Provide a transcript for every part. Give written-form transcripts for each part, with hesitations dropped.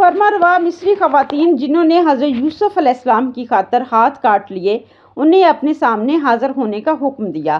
फरमारवा मिस्री ख़वातीन जिन्होंने हज़रत यूसुफ अलैहिस्सलाम की खातर हाथ काट लिए, उन्हें अपने सामने हाज़िर होने का हुक्म दिया।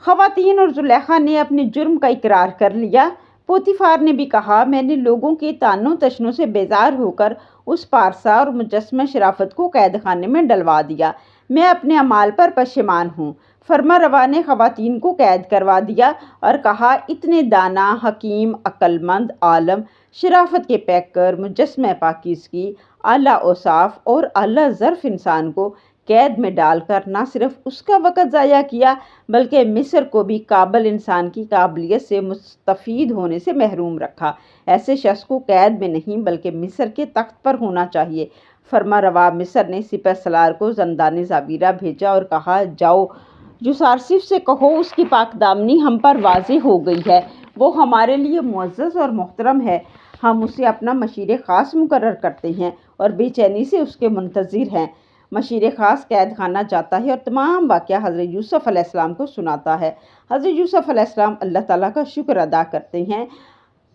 ख़वातीन और ज़ुलेखा ने अपने जुर्म का इकरार कर लिया। पोतीफार ने भी कहा, मैंने लोगों के तानों तशनों से बेजार होकर उस पारसा और मुजस्समा शराफत को कैद खाने में डलवा दिया। मैं अपने अमाल पर पशेमान हूँ। फरमारवा ने ख़वातीन को कैद करवा दिया और कहा, इतने दाना, हकीम, अक्लमंद, आलम, शराफत के पैकर, मुजस्समा पाकीज़गी, आला औसाफ और आला ज़र्फ़ इंसान को कैद में डालकर न सिर्फ उसका वक़्त ज़ाया किया, बल्कि मिस्र को भी काबिल इंसान की काबिलियत से मुस्तफ़ीद होने से महरूम रखा। ऐसे शख्स को कैद में नहीं बल्कि मिस्र के तख्त पर होना चाहिए। फरमारवा मिस्र ने सिपहसालार को ज़ंदान ज़ाबीरा भेजा और कहा, जाओ यूसुफ से कहो उसकी पाकदामनी हम पर वाज़ेह हो गई है। वो हमारे लिए मुअज़्ज़ज़ और मोहतरम है। हम उसे अपना मशीर ख़ास मुकर्रर करते हैं और बेचैनी से उसके मुंतज़िर हैं। मशीर ख़ास कैद खाना जाता है और तमाम वाक़या हज़रत यूसुफ अलैहिस्सलाम को सुनाता है। हज़रत यूसुफ अलैहिस्सलाम अल्लाह ताला का शुक्र अदा करते हैं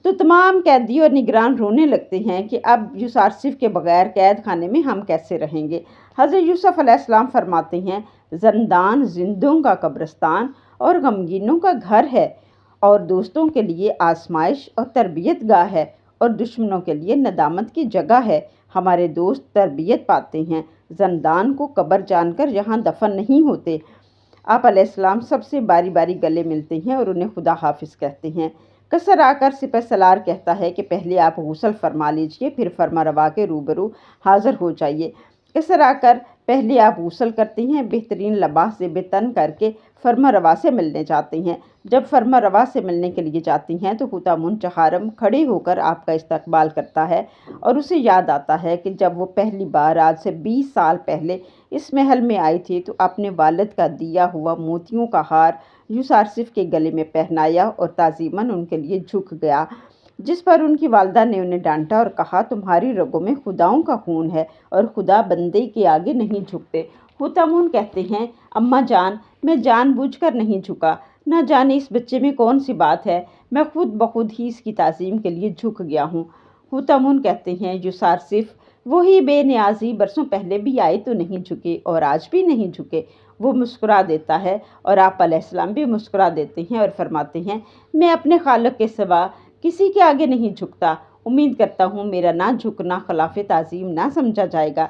तो तमाम कैदी और निगरान रोने लगते हैं कि अब यूसुफ के बग़ैर कैद खाने में हम कैसे रहेंगे। हज़रत यूसुफ अलैहिस्सलाम फरमाते हैं, ज़ंदान जिंदों का कब्रिस्तान और गमगीनों का घर है, और दोस्तों के लिए आजमाइश और तरबियत गाह है, और दुश्मनों के लिए नदामत की जगह है। हमारे दोस्त तरबियत पाते हैं, ज़ंदान को कब्र जानकर यहाँ दफन नहीं होते। आप अलैहिस्सलाम सबसे बारी बारी गले मिलते हैं और उन्हें खुदा हाफिज़ कहते हैं। कसर आकर सिपहसालार कहता है कि पहले आप गुस्ल फरमा लीजिए, फिर फरमारवा के रूबरू हाज़िर हो जाइए। कसर आकर पहले आप गुस्ल करते हैं, बेहतरीन लिबास ज़ेब तन करके फरमारवा से मिलने जाते हैं। जब फरमारवा से मिलने के लिए जाती हैं तो हुतामुन चहारम खड़े होकर आपका इस्तकबाल करता है और उसे याद आता है कि जब वो पहली बार आज से 20 साल पहले इस महल में आई थी तो अपने वालिद का दिया हुआ मोतियों का हार यूसुफ के गले में पहनाया और ताज़ीमन उनके लिए झुक गया, जिस पर उनकी वालदा ने उन्हें डांटा और कहा, तुम्हारी रगों में खुदाओं का खून है और खुदा बंदे के आगे नहीं झुकते। हुतामुन कहते हैं, अम्मा जान, मैं जानबूझकर नहीं झुका। न जाने इस बच्चे में कौन सी बात है, मैं खुद बखुद ही इसकी ताज़ीम के लिए झुक गया हूँ। हुतामुन कहते हैं, यूसुफ वही बेनियाजी बरसों पहले भी आए तो नहीं झुके और आज भी नहीं झुके। वो मुस्कुरा देता है और आप अलैहिस्सलाम भी मुस्कुरा देते हैं और फरमाते हैं, मैं अपने खालिक के सिवा किसी के आगे नहीं झुकता। उम्मीद करता हूँ मेरा ना झुकना खिलाफ ताज़ीम ना समझा जाएगा।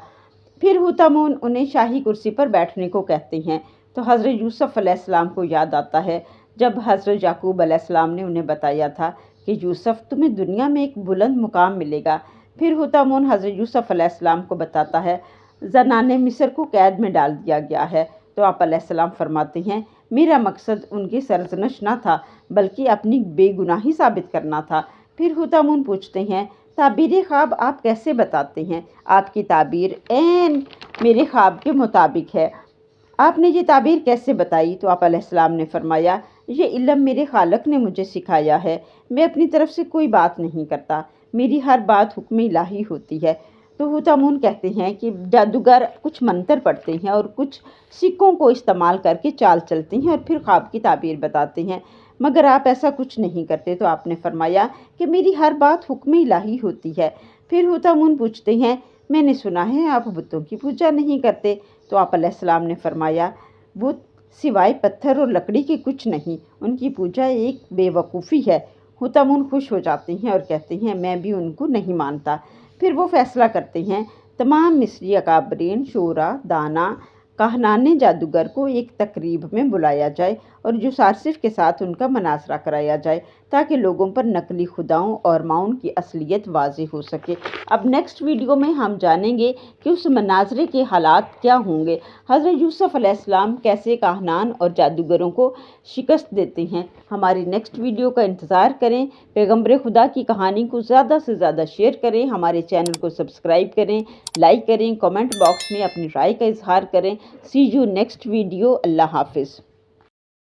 फिर हुतामुन उन्हें शाही कुर्सी पर बैठने को कहते हैं तो हज़रत यूसुफ अलैहिस्सलाम को याद आता है जब हज़रत याकूब अलैहिस्सलाम ने उन्हें बताया था कि यूसुफ तुम्हें दुनिया में एक बुलंद मुकाम मिलेगा। फिर हुतामुन हज़रत यूसुफ अलैहिस्सलाम को बताता है, ज़नाने मिस्र को कैद में डाल दिया गया है। तो आप अलैहिस्सलाम फरमाते हैं, मेरा मकसद उनकी सरजनश न था बल्कि अपनी बेगुनाही साबित करना था। फिर हुतामुन पूछते हैं, ताबीर ख्वाब आप कैसे बताते हैं? आपकी ताबीर ऐन मेरे ख्वाब के मुताबिक है। आपने ये ताबीर कैसे बताई? तो आप अलैहिस्सलाम ने फरमाया, ये इल्म मेरे खालिक ने मुझे सिखाया है। मैं अपनी तरफ से कोई बात नहीं करता, मेरी हर बात हुक्म इलाही होती है। तो हुतामुन कहते हैं कि जादूगर कुछ मंत्र पढ़ते हैं और कुछ सिक्कों को इस्तेमाल करके चाल चलते हैं और फिर ख्वाब की ताबीर बताते हैं, मगर आप ऐसा कुछ नहीं करते। तो आपने फरमाया कि मेरी हर बात हुक्म इलाही होती है। फिर हुतामुन पूछते हैं, मैंने सुना है आप बुतों की पूजा नहीं करते। तो आप अलैहिस्सलाम ने फरमाया, बुत सिवाय पत्थर और लकड़ी के कुछ नहीं, उनकी पूजा एक बेवकूफ़ी है। हुतामुन खुश हो जाते हैं और कहते हैं, मैं भी उनको नहीं मानता। फिर वो फैसला करते हैं, तमाम मिस्री अकाबरीन, शोरा, दाना, कहनाने जादूगर को एक तकरीब में बुलाया जाए और यूसुफ के साथ उनका मनाजरा कराया जाए ताकि लोगों पर नकली खुदाओं और माउन की असलियत वाज़ेह हो सके। अब नेक्स्ट वीडियो में हम जानेंगे कि उस मनाजरे के हालात क्या होंगे, हज़रत यूसुफ अलैहिस्सलाम कैसे काहनान और जादूगरों को शिकस्त देते हैं। हमारी नेक्स्ट वीडियो का इंतज़ार करें। पैगम्बर खुदा की कहानी को ज़्यादा से ज़्यादा शेयर करें, हमारे चैनल को सब्सक्राइब करें, लाइक करें, कमेंट बॉक्स में अपनी राय का इजहार करें। सी यू नेक्स्ट वीडियो। अल्लाह हाफिज़।